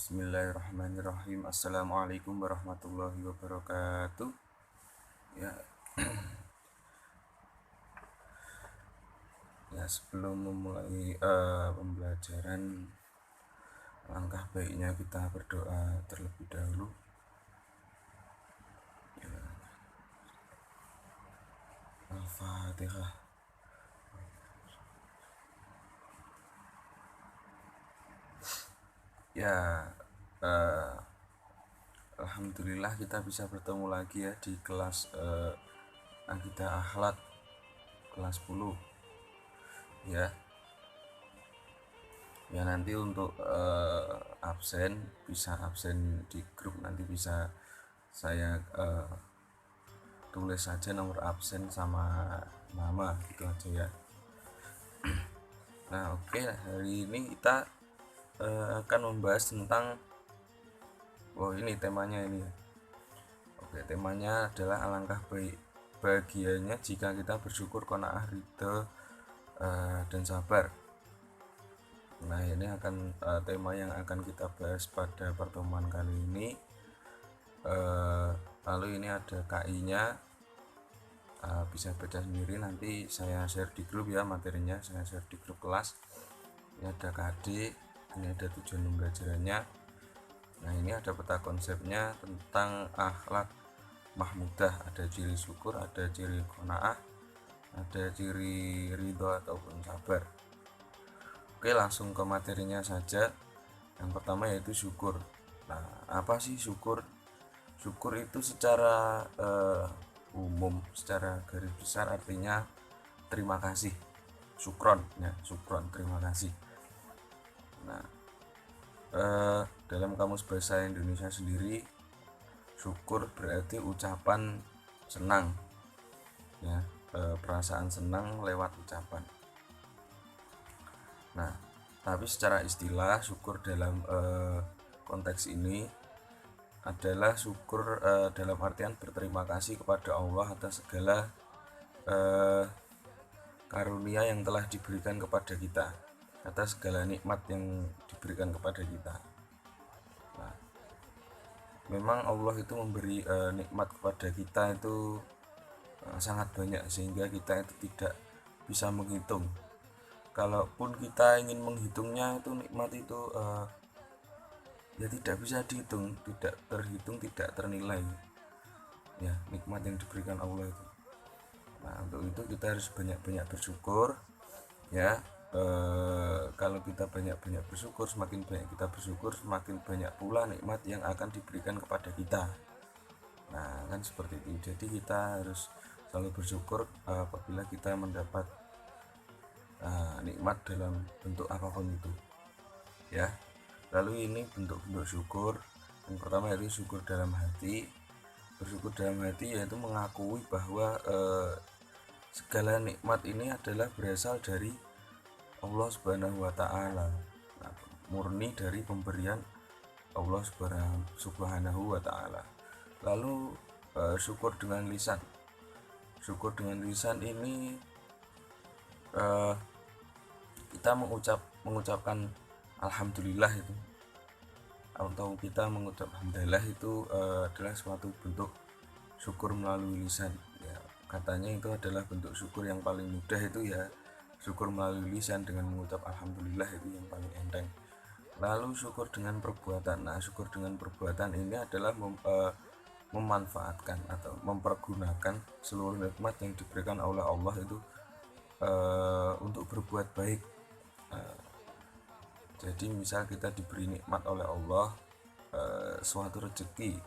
Bismillahirrahmanirrahim. Assalamualaikum warahmatullahi wabarakatuh. Ya, sebelum memulai pembelajaran, langkah baiknya kita berdoa terlebih dahulu. Ya, Al-Fatihah. Ya, alhamdulillah kita bisa bertemu lagi ya di kelas Akidah Akhlak kelas 10. Ya, nanti untuk absen bisa absen di grup, nanti bisa saya tulis saja nomor absen sama nama gitu aja ya. Nah, oke, hari ini kita akan membahas tentang ini temanya ini ya. Oke, temanya adalah alangkah bahagianya jika kita bersyukur, qanaah, ridho, dan sabar. Nah, ini akan tema yang akan kita bahas pada pertemuan kali ini. Lalu ini ada KI-nya, bisa baca sendiri, nanti saya share di grup ya materinya, saya share di grup kelas. Ini ada KD, ini ada tujuan pembelajarannya. Nah, ini ada peta konsepnya tentang akhlak mahmudah, ada ciri syukur, ada ciri qanaah, ada ciri ridho ataupun sabar. Oke, langsung ke materinya saja. Yang pertama yaitu syukur. Nah, apa sih syukur? Syukur itu secara umum, secara garis besar artinya terima kasih, syukron ya, syukron, terima kasih. Nah, dalam kamus bahasa Indonesia sendiri, syukur berarti ucapan senang ya, perasaan senang lewat ucapan. Nah, tapi secara istilah syukur dalam konteks ini adalah syukur dalam artian berterima kasih kepada Allah atas segala karunia yang telah diberikan kepada kita, atas segala nikmat yang diberikan kepada kita. Nah, memang Allah itu memberi nikmat kepada kita itu sangat banyak, sehingga kita itu tidak bisa menghitung. Kalaupun kita ingin menghitungnya, itu nikmat itu ya tidak bisa dihitung, tidak terhitung, tidak ternilai ya nikmat yang diberikan Allah itu. Nah, untuk itu kita harus banyak-banyak bersyukur ya. Kalau kita banyak-banyak bersyukur, semakin banyak kita bersyukur, semakin banyak pula nikmat yang akan diberikan kepada kita. Nah, kan seperti itu. Jadi kita harus selalu bersyukur apabila kita mendapat nikmat dalam bentuk apapun itu ya. Lalu ini bentuk-bentuk syukur. Yang pertama yaitu syukur dalam hati. Bersyukur dalam hati yaitu mengakui bahwa segala nikmat ini adalah berasal dari Allah Subhanahu wa Ta'ala. Nah, murni dari pemberian Allah Subhanahu wa Ta'ala. Lalu syukur dengan lisan. Syukur dengan lisan ini kita mengucapkan alhamdulillah itu, atau kita mengucap alhamdulillah itu adalah suatu bentuk syukur melalui lisan ya. Katanya itu adalah bentuk syukur yang paling mudah itu ya, syukur melalui lisan dengan mengucap alhamdulillah, itu yang paling enteng. Lalu syukur dengan perbuatan. Nah, syukur dengan perbuatan ini adalah memanfaatkan atau mempergunakan seluruh nikmat yang diberikan oleh Allah itu untuk berbuat baik. Jadi misal kita diberi nikmat oleh Allah, suatu rezeki,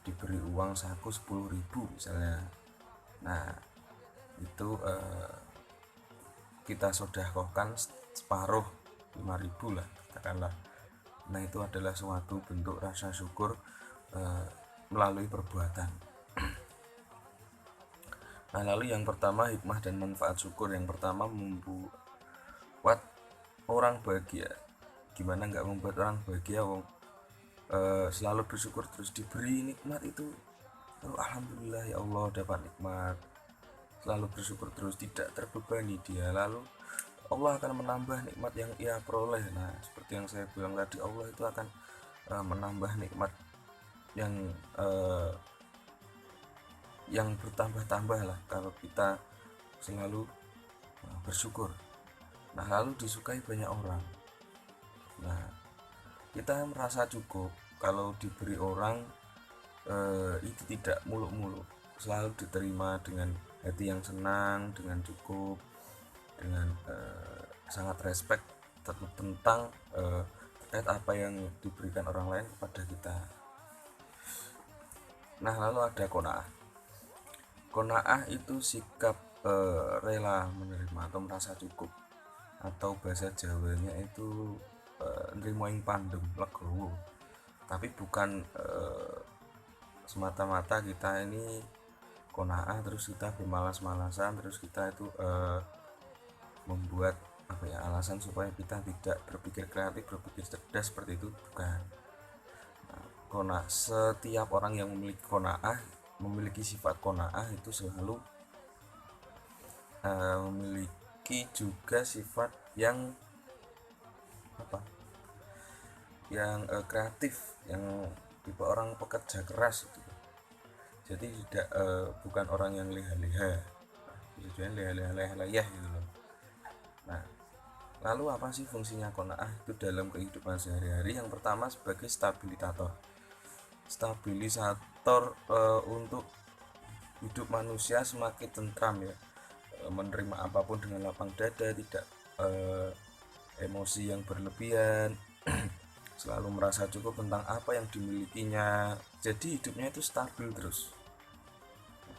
diberi uang saku 10.000 misalnya. Nah, itu kita sedekahkan separuh 5.000 lah katakanlah. Nah, itu adalah suatu bentuk rasa syukur melalui perbuatan. Nah, lalu yang pertama, hikmah dan manfaat syukur. Yang pertama, membuat orang bahagia. Gimana nggak membuat orang bahagia, selalu bersyukur terus diberi nikmat itu. Lalu alhamdulillah ya Allah dapat nikmat, selalu bersyukur terus, tidak terbebani dia. Lalu Allah akan menambah nikmat yang ia peroleh. Nah, seperti yang saya bilang tadi, Allah itu akan menambah nikmat yang uh, yang bertambah-tambah lah kalau kita selalu bersyukur. Nah, lalu disukai banyak orang. Nah, kita merasa cukup kalau diberi orang itu tidak muluk-muluk, selalu diterima dengan hati yang senang, dengan cukup, dengan sangat respect tentang terkait apa yang diberikan orang lain kepada kita. Nah, lalu ada qanaah. Qanaah itu sikap rela menerima atau merasa cukup, atau bahasa Jawanya itu nrimo ing pandem legowo. Tapi bukan semata-mata kita ini qanaah terus kita bermalas-malasan, terus kita itu membuat alasan supaya kita tidak berpikir kreatif, berpikir cerdas, seperti itu bukan. Setiap orang yang memiliki qanaah, memiliki sifat qanaah itu selalu memiliki juga sifat yang kreatif, yang tipe orang pekerja keras gitu. Jadi tidak bukan orang yang leha-leha, tujuan leha-leha gitu loh. Nah, lalu apa sih fungsinya qanaah itu dalam kehidupan sehari-hari? Yang pertama sebagai stabilisator untuk hidup manusia semakin tentram ya, menerima apapun dengan lapang dada, tidak emosi yang berlebihan, selalu merasa cukup tentang apa yang dimilikinya. Jadi hidupnya itu stabil terus,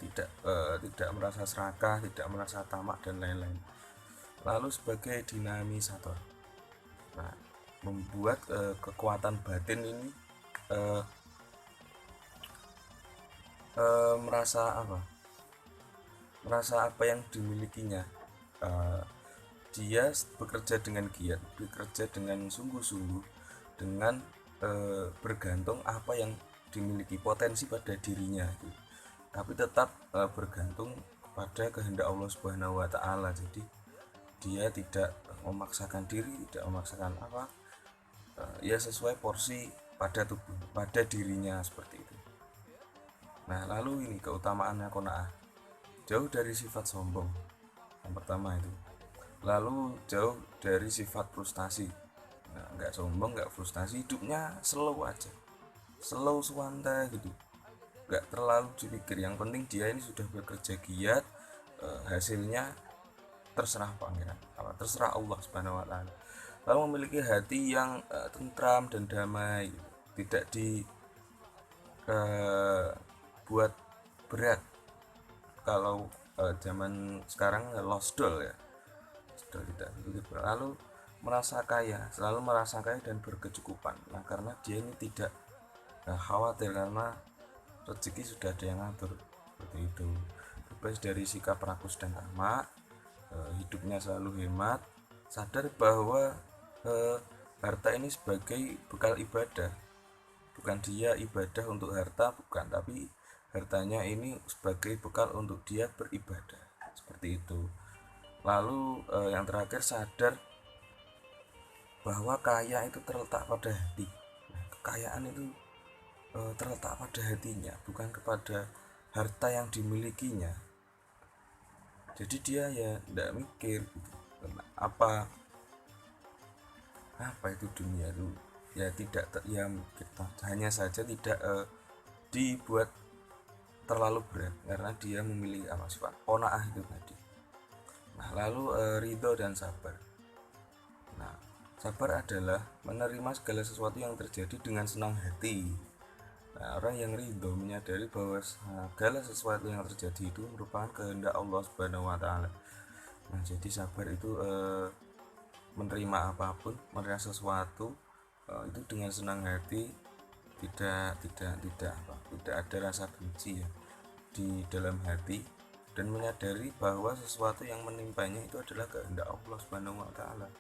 tidak merasa serakah, tidak merasa tamak dan lain-lain. Lalu sebagai dinamisator, nah, membuat kekuatan batin ini merasa apa yang dimilikinya. Dia bekerja dengan giat, bekerja dengan sungguh-sungguh, dengan bergantung apa yang dimiliki, potensi pada dirinya gitu. Tapi tetap bergantung kepada kehendak Allah Subhanahu wa taala. Jadi dia tidak memaksakan diri, tidak memaksakan ya sesuai porsi pada tubuh, pada dirinya, seperti itu. Nah, lalu ini keutamaannya qanaah, jauh dari sifat sombong, yang pertama itu. Lalu jauh dari sifat frustasi. Nah, nggak sombong, nggak frustasi, hidupnya slow aja, slow suanta gitu, nggak terlalu dipikir. Yang penting dia ini sudah bekerja giat, hasilnya terserah pangeran, terserah Allah Subhanahu wa taala. Lalu memiliki hati yang tentram dan damai, tidak dibuat berat. Kalau zaman sekarang lost doll ya, sudah tidak begitu berat. Lalu merasa kaya, selalu merasa kaya dan berkecukupan. Nah, karena dia ini tidak khawatir karena rezeki sudah ada yang ngatur, seperti itu. Bebas dari sikap rakus dan tamak, hidupnya selalu hemat, sadar bahwa harta ini sebagai bekal ibadah. Bukan dia ibadah untuk harta, bukan, tapi hartanya ini sebagai bekal untuk dia beribadah, seperti itu. Lalu yang terakhir, sadar bahwa kaya itu terletak pada hati. Nah, kekayaan itu terletak pada hatinya, bukan kepada harta yang dimilikinya. Jadi dia ya tidak mikir apa itu dunia itu, ya tidak kita hanya saja tidak dibuat terlalu berat karena dia memilih sifat qanaah itu tadi. Nah, lalu ridho dan sabar. Nah, sabar adalah menerima segala sesuatu yang terjadi dengan senang hati. Nah, orang yang ridho menyadari bahwa segala sesuatu yang terjadi itu merupakan kehendak Allah Subhanahu wa taala. Nah, jadi sabar itu menerima apapun, menerima sesuatu itu dengan senang hati, tidak ada rasa benci ya di dalam hati, dan menyadari bahwa sesuatu yang menimpanya itu adalah kehendak Allah Subhanahu wa taala.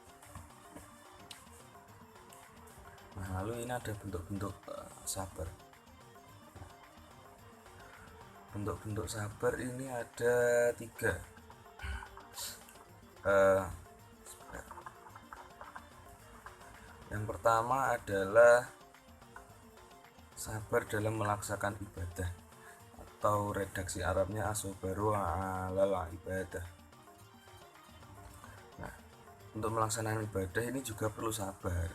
Nah, lalu ini ada bentuk-bentuk sabar. Bentuk-bentuk sabar ini ada 3. Yang pertama adalah sabar dalam melaksanakan ibadah, atau redaksi Arabnya as-sabru 'alal ibadah. Nah, untuk melaksanakan ibadah ini juga perlu sabar.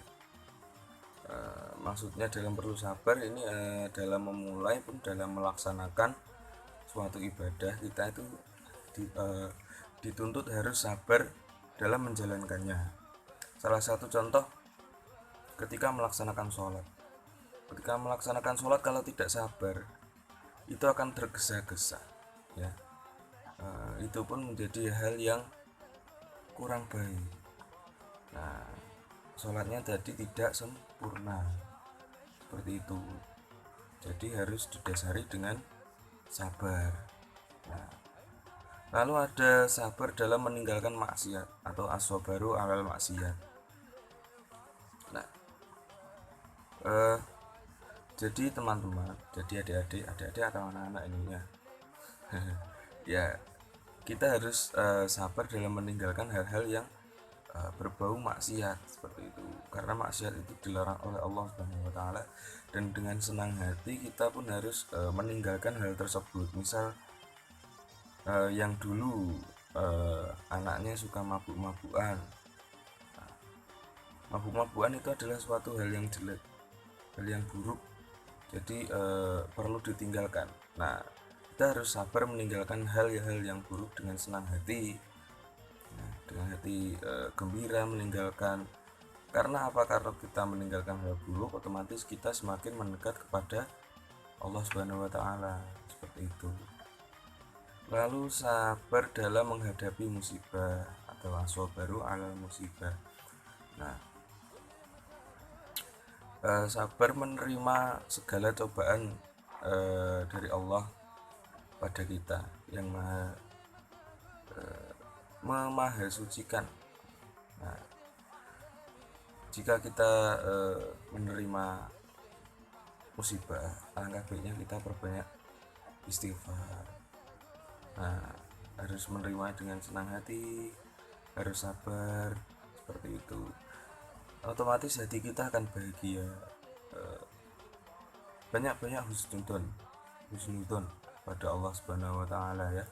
Maksudnya dalam perlu sabar ini dalam memulai pun dalam melaksanakan suatu ibadah kita itu dituntut harus sabar dalam menjalankannya. Salah satu contoh ketika melaksanakan sholat. Ketika melaksanakan sholat kalau tidak sabar itu akan tergesa-gesa, ya. Itu pun menjadi hal yang kurang baik. Nah, sholatnya tadi tidak sempurna seperti itu. Jadi harus didasari dengan sabar. Nah, lalu ada sabar dalam meninggalkan maksiat atau as-sabru 'alal maksiat. Nah, jadi teman-teman, jadi adik-adik atau anak-anak ininya ya, kita harus sabar dalam meninggalkan hal-hal yang berbau maksiat seperti itu, karena maksiat itu dilarang oleh Allah Subhanahu wa taala, dan dengan senang hati kita pun harus meninggalkan hal tersebut. Misal yang dulu anaknya suka mabuk-mabukan. Mabuk-mabukan itu adalah suatu hal yang jelek, hal yang buruk, jadi perlu ditinggalkan. Nah, kita harus sabar meninggalkan hal-hal yang buruk dengan senang hati, dengan hati gembira meninggalkan. Karena apa? Karena kita meninggalkan hal buruk, otomatis kita semakin mendekat kepada Allah Subhanahu wa taala, seperti itu. Lalu sabar dalam menghadapi musibah atau as-sabru 'alal musibah. Nah, sabar menerima segala cobaan dari Allah pada kita yang memahasucikan. Nah, jika kita menerima musibah, alangkah baiknya kita perbanyak istighfar. Nah, harus menerima dengan senang hati, harus sabar, seperti itu. Otomatis hati kita akan bahagia. Banyak-banyak husnudon pada Allah Subhanahu wa taala, ya.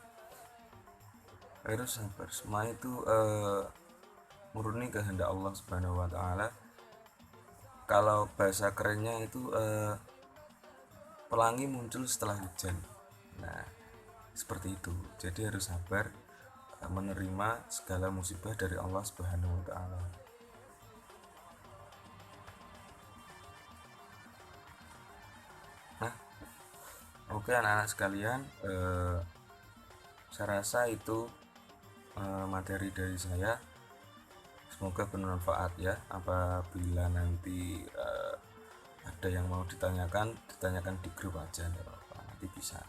Harus sabar. Semua itu murni kehendak Allah Subhanahu wa taala. Kalau bahasa kerennya itu pelangi muncul setelah hujan. Nah, seperti itu. Jadi harus sabar menerima segala musibah dari Allah Subhanahu wa taala. Nah, oke anak-anak sekalian, saya rasa itu materi dari saya. Semoga bermanfaat, ya. Apabila nanti ada yang mau ditanyakan di grup aja, nanti bisa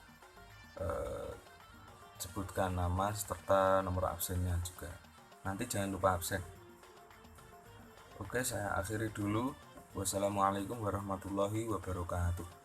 sebutkan nama serta nomor absennya juga. Nanti jangan lupa absen. Oke, saya akhiri dulu. Wassalamualaikum warahmatullahi wabarakatuh.